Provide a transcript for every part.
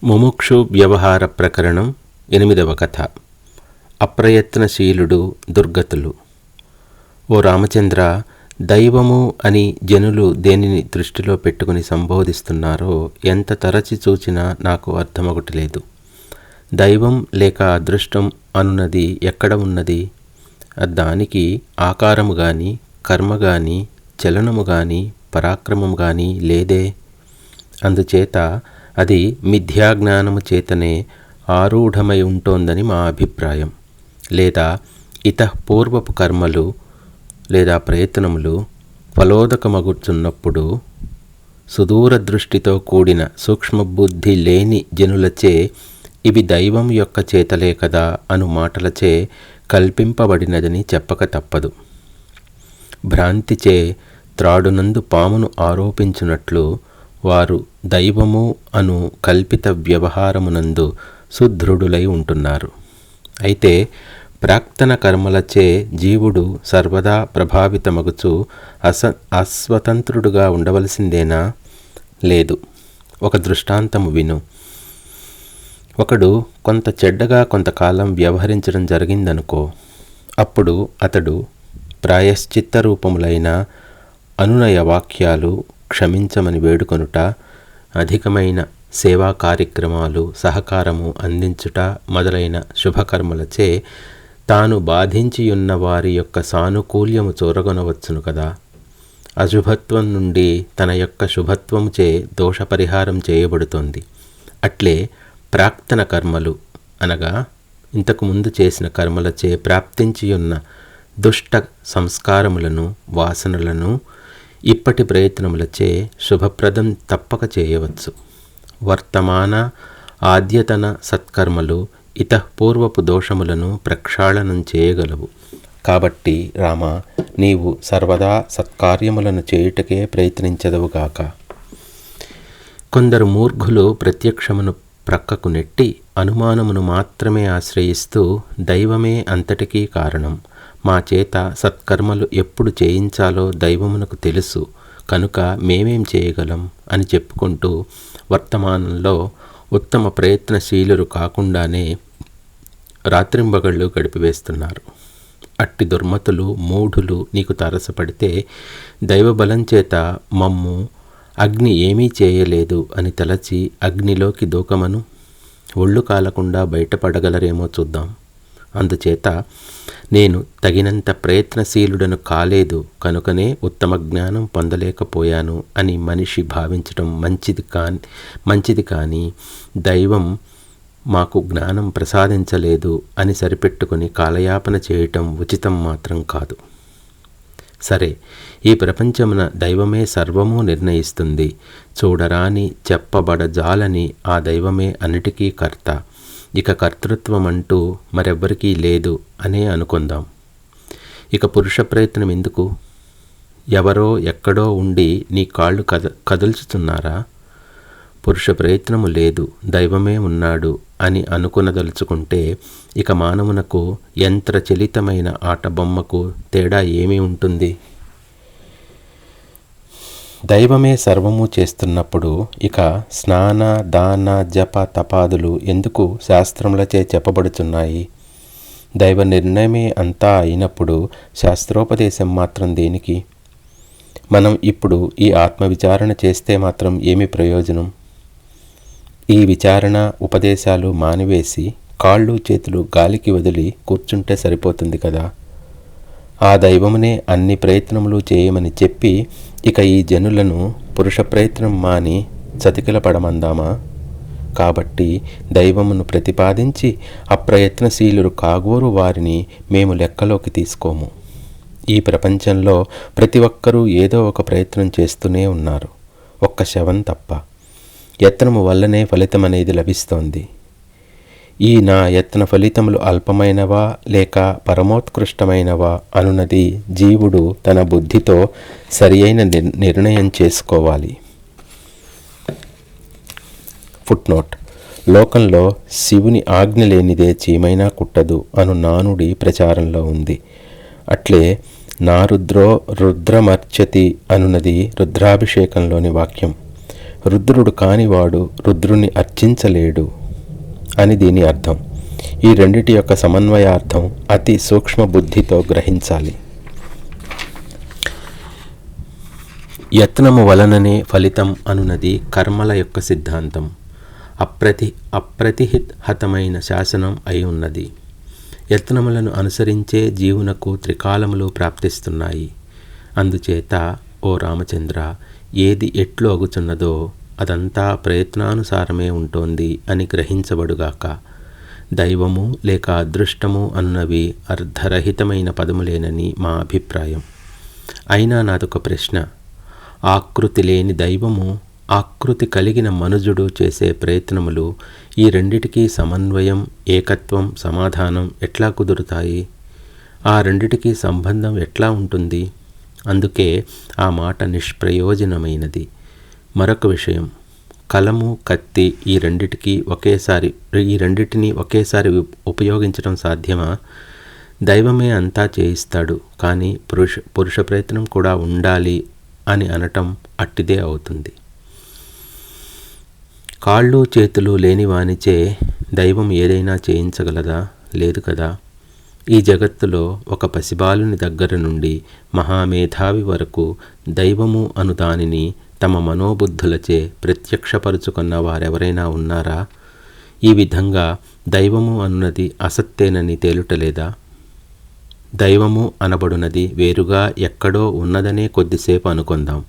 ముముక్షు వ్యవహార ప్రకరణం 8వ కథ. అప్రయత్నశీలుడు దుర్గతులు. ఓ రామచంద్ర, దైవము అని జనులు దేనిని దృష్టిలో పెట్టుకుని సంబోధిస్తున్నారో ఎంత తరచి చూచినా నాకు అర్థమొకటి. దైవం లేక అదృష్టం అనున్నది ఎక్కడ ఉన్నది? దానికి ఆకారము గాని, కర్మ గాని, చలనము గాని, పరాక్రమము గాని లేదే. అందుచేత అది మిథ్యాజ్ఞానము చేతనే ఆరూఢమై ఉంటోందని మా అభిప్రాయం. లేదా ఇతఃపూర్వపు కర్మలు లేదా ప్రయత్నములు ఫలోదకమగుచున్నప్పుడు సుదూర దృష్టితో కూడిన సూక్ష్మబుద్ధి లేని జనులచే ఇవి దైవం యొక్క చేతలే కదా అను మాటలచే కల్పింపబడినదని చెప్పక తప్పదు. భ్రాంతిచే త్రాడునందు పామును ఆరోపించినట్లు వారు దైవము అను కల్పిత వ్యవహారమునందు సుదృఢులై ఉంటున్నారు. అయితే ప్రాక్తన కర్మలచే జీవుడు సర్వదా ప్రభావితమగుచు అస్వతంత్రుడుగా ఉండవలసిందేనా? లేదు. ఒక దృష్టాంతము విను. ఒకడు కొంత చెడ్డగా కొంతకాలం వ్యవహరించడం జరిగిందనుకో. అప్పుడు అతడు ప్రాయశ్చిత్త రూపములైన అనునయ వాక్యాలు, క్షమించమని వేడుకొనుట, అధికమైన సేవా కార్యక్రమాలు, సహకారము అందించుట మొదలైన శుభకర్మలచే తాను బాధించియున్న వారి యొక్క సానుకూల్యము చూరగొనవచ్చును కదా. అశుభత్వం నుండి తన యొక్క శుభత్వముచే దోషపరిహారం చేయబడుతోంది. అట్లే ప్రాక్తన కర్మలు అనగా ఇంతకుముందు చేసిన కర్మలచే ప్రాప్తించియున్న దుష్ట సంస్కారములను, వాసనలను ఇప్పటి ప్రయత్నములచే శుభప్రదం తప్పక చేయవచ్చు. వర్తమాన ఆద్యతన సత్కర్మలు ఇతఃపూర్వపు దోషములను ప్రక్షాళనం చేయగలవు. కాబట్టి రామ, నీవు సర్వదా సత్కార్యములను చేయుటకే ప్రయత్నించదవుగాక. కొందరు మూర్ఖులు ప్రత్యక్షమును ప్రక్కకు నెట్టి అనుమానమును మాత్రమే ఆశ్రయిస్తూ దైవమే అంతటికీ కారణం, మా చేత సత్కర్మలు ఎప్పుడు చేయించాలో దైవమునకు తెలుసు కనుక మేమేం చేయగలం అని చెప్పుకుంటూ వర్తమానంలో ఉత్తమ ప్రయత్నశీలురు కాకుండానే రాత్రింబగళ్ళు గడిపివేస్తున్నారు. అట్టి దుర్మతులు, మూఢులు నీకు తారసపడితే దైవబలం చేత మమ్ము అగ్ని ఏమీ చేయలేదు అని తలచి అగ్నిలోకి దూకమను. ఒళ్ళు కాలకుండా బయటపడగలరేమో చూద్దాం. అందుచేత నేను తగినంత ప్రయత్నశీలుడను కాలేదు కనుకనే ఉత్తమ జ్ఞానం పొందలేకపోయాను అని మనిషి భావించటం మంచిది కానీ దైవం మాకు జ్ఞానం ప్రసాదించలేదు అని సరిపెట్టుకుని కాలయాపన చేయటం ఉచితం మాత్రం కాదు. సరే, ఈ ప్రపంచమున దైవమే సర్వము నిర్ణయిస్తుంది. చూడరాని, చెప్పబడజాలని ఆ దైవమే అన్నిటికీ కర్త. ఇక కర్తృత్వం అంటూ మరెవ్వరికీ లేదు అనే అనుకుందాం. ఇక పురుష ప్రయత్నం ఎందుకు? ఎవరో ఎక్కడో ఉండి నీ కాళ్ళు కదుల్చుతున్నారా? పురుష ప్రయత్నము లేదు, దైవమే ఉన్నాడు అని అనుకునదలుచుకుంటే ఇక మానవునకు యంత్రచలితమైన ఆట బొమ్మకు తేడా ఏమీ ఉంటుంది? దైవమే సర్వము చేస్తున్నప్పుడు ఇక స్నాన, దాన, జప, తపాదులు ఎందుకు శాస్త్రములచే చెప్పబడుచున్నాయి? దైవ నిర్ణయమే అంతా అయినప్పుడు శాస్త్రోపదేశం మాత్రం దేనికి? మనం ఇప్పుడు ఈ ఆత్మవిచారణ చేస్తే మాత్రం ఏమి ప్రయోజనం? ఈ విచారణ, ఉపదేశాలు మానివేసి కాళ్ళు చేతులు గాలికి వదిలి కూర్చుంటే సరిపోతుంది కదా. ఆ దైవమునే అన్ని ప్రయత్నములు చేయమని చెప్పి ఇక ఈ జనులను పురుష ప్రయత్నం మాని చతికిల పడమందామా? కాబట్టి దైవమును ప్రతిపాదించి అప్రయత్నశీలురు కాగోరు వారిని మేము లెక్కలోకి తీసుకోము. ఈ ప్రపంచంలో ప్రతి ఒక్కరూ ఏదో ఒక ప్రయత్నం చేస్తూనే ఉన్నారు, ఒక్క శవం తప్ప. యత్నము వల్లనే ఫలితం అనేది లభిస్తోంది. ఈ నా యత్న ఫలితములు అల్పమైనవా లేక పరమోత్కృష్టమైనవా అనున్నది జీవుడు తన బుద్ధితో సరి అయిన నిర్ణయం చేసుకోవాలి. ఫుట్నోట్: లోకంలో శివుని ఆజ్ఞ లేనిదే చీమైనా కుట్టదు అను నానుడి ప్రచారంలో ఉంది. అట్లే నా రుద్రో రుద్రమర్చతి అనున్నది రుద్రాభిషేకంలోని వాక్యం. రుద్రుడు కానివాడు రుద్రుని అర్చించలేడు అని దీని అర్థం. ఈ రెండిటి యొక్క సమన్వయార్థం అతి సూక్ష్మ బుద్ధితో గ్రహించాలి. యత్నము వలననే ఫలితం అనున్నది కర్మల యొక్క సిద్ధాంతం. అప్రతిహతమైన శాసనం అయి ఉన్నది. యత్నములను అనుసరించే జీవునకు త్రికాలములు ప్రాప్తిస్తున్నాయి. అందుచేత ఓ రామచంద్ర, ఏది ఎట్లు అగుచున్నదో అదంతా ప్రయత్నానుసారమే ఉంటోంది అని గ్రహించబడుగాక. దైవము లేక అదృష్టము అన్నవి అర్ధరహితమైన పదములేనని మా అభిప్రాయం. అయినా నాదొక ప్రశ్న. ఆకృతి లేని దైవము, ఆకృతి కలిగిన మనుజుడు చేసే ప్రయత్నములు, ఈ రెండిటికీ సమన్వయం, ఏకత్వం, సమాధానం ఎట్లా కుదురుతాయి? ఆ రెండిటికీ సంబంధం ఎట్లా ఉంటుంది? అందుకే ఆ మాట నిష్ప్రయోజనమైనది. మరొక విషయం, కలము, కత్తి ఈ రెండిటిని ఒకేసారి ఉపయోగించడం సాధ్యమా? దైవమే అంతా చేయిస్తాడు, కానీ పురుష ప్రయత్నం కూడా ఉండాలి అని అనటం అట్టిదే అవుతుంది. కాళ్ళు చేతులు లేనివానిచే దైవం ఏదైనా చేయించగలదా? లేదు కదా. ఈ జగత్తులో ఒక పసిబాలుని దగ్గర నుండి మహామేధావి వరకు దైవము అను దానిని తమ మనోబుద్ధులచే ప్రత్యక్షపరుచుకున్న వారెవరైనా ఉన్నారా? ఈ విధంగా దైవము అన్నది అసత్తేనని తేలుటలేదా? దైవము అనబడునది వేరుగా ఎక్కడో ఉన్నదనే కొద్దిసేపు అనుకుందాం.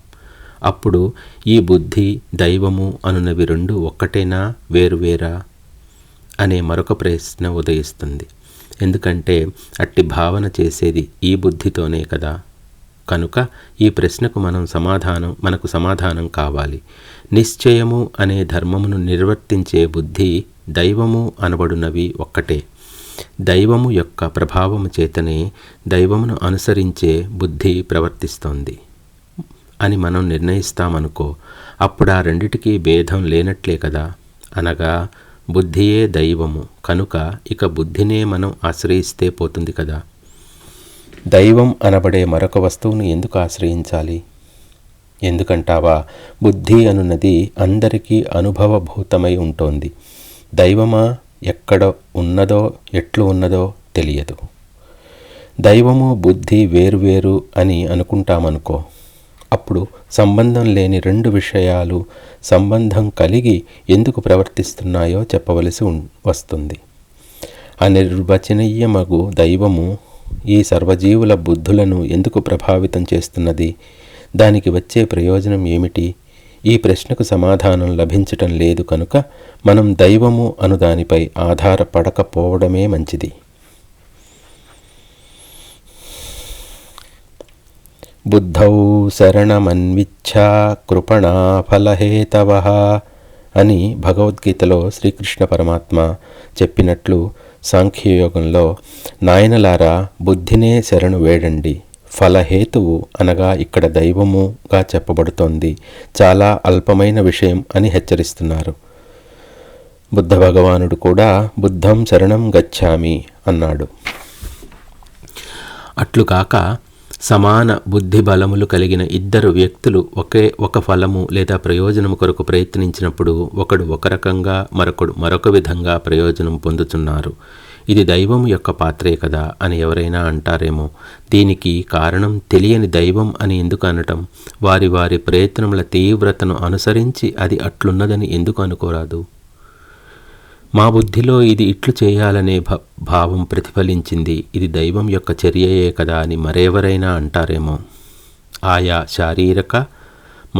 అప్పుడు ఈ బుద్ధి, దైవము అనునవి రెండు ఒక్కటేనా, వేరువేరా అనే మరొక ప్రశ్న ఉదయిస్తుంది. ఎందుకంటే అట్టి భావన చేసేది ఈ బుద్ధితోనే కదా. కనుక ఈ ప్రశ్నకు మనకు సమాధానం కావాలి. నిశ్చయము అనే ధర్మమును నిర్వర్తించే బుద్ధి, దైవము అనబడునవి ఒక్కటే. దైవము యొక్క ప్రభావము చేతనే దైవమును అనుసరించే బుద్ధి ప్రవర్తిస్తోంది అని మనం నిర్ణయిస్తామనుకో. అప్పుడు ఆ రెండిటికీ భేదం లేనట్లే కదా. అనగా బుద్ధియే దైవము కనుక ఇక బుద్ధినే మనం ఆశ్రయిస్తే పోతుంది కదా. దైవం అనబడే మరొక వస్తువును ఎందుకు ఆశ్రయించాలి? ఎందుకంటావా? బుద్ధి అనున్నది అందరికీ అనుభవభూతమై ఉంటోంది. దైవమా ఎక్కడ ఉన్నదో, ఎట్లు ఉన్నదో తెలియదు. దైవము బుద్ధి వేరువేరు అని అనుకుంటామనుకో. అప్పుడు సంబంధం లేని రెండు విషయాలు సంబంధం కలిగి ఎందుకు ప్రవర్తిస్తున్నాయో చెప్పవలసి వస్తుంది. అనిర్వచనీయమగు దైవము ఈ సర్వజీవుల బుద్ధులను ఎందుకు ప్రభావితం చేస్తున్నది? దానికి వచ్చే ప్రయోజనం ఏమిటి? ఈ ప్రశ్నకు సమాధానం లభించటం లేదు కనుక మనం దైవము అను దానిపై ఆధారపడకపోవడమే మంచిది. బుద్ధౌ శరణమన్విచ్ఛా కృపణా ఫలహేతవః అని భగవద్గీతలో శ్రీకృష్ణ పరమాత్మ చెప్పినట్లు సాంఖ్యయోగంలో, నాయనలారా బుద్ధినే శరణు వేడండి, ఫలహేతువు అనగా ఇక్కడ దైవముగా చెప్పబడుతోంది చాలా అల్పమైన విషయం అని హెచ్చరిస్తున్నారు. బుద్ధ భగవానుడు కూడా బుద్ధం శరణం గచ్ఛామి అన్నాడు. అట్లుకాక సమాన బుద్ధి బలములు కలిగిన ఇద్దరు వ్యక్తులు ఒక ఫలము లేదా ప్రయోజనము కొరకు ప్రయత్నించినప్పుడు ఒకడు ఒక రకంగా మరొకడు మరొక విధంగా ప్రయోజనం పొందుతున్నారు. ఇది దైవం యొక్క పాత్రే కదా అని ఎవరైనా అంటారేమో. దీనికి కారణం తెలియని దైవం అని ఎందుకు అనటం? వారి వారి ప్రయత్నముల తీవ్రతను అనుసరించి అది అట్లున్నదని ఎందుకు అనుకోరాదు? మా బుద్ధిలో ఇది ఇట్లు చేయాలనే భావం ప్రతిఫలించింది, ఇది దైవం యొక్క చర్యయే కదా అని మరెవరైనా అంటారేమో. ఆయా శారీరక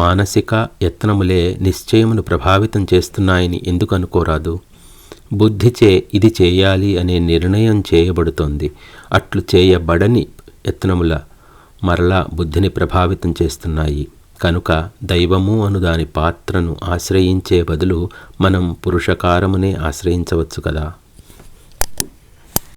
మానసిక యత్నములే నిశ్చయమును ప్రభావితం చేస్తున్నాయని ఎందుకు అనుకోరాదు? బుద్ధిచే ఇది చేయాలి అనే నిర్ణయం చేయబడుతోంది. అట్లు చేయబడని యత్నముల మరలా బుద్ధిని ప్రభావితం చేస్తున్నాయి. కనుక దైవము అను దాని పాత్రను ఆశ్రయించే బదులు మనం పురుషకారమునే ఆశ్రయించవచ్చు కదా.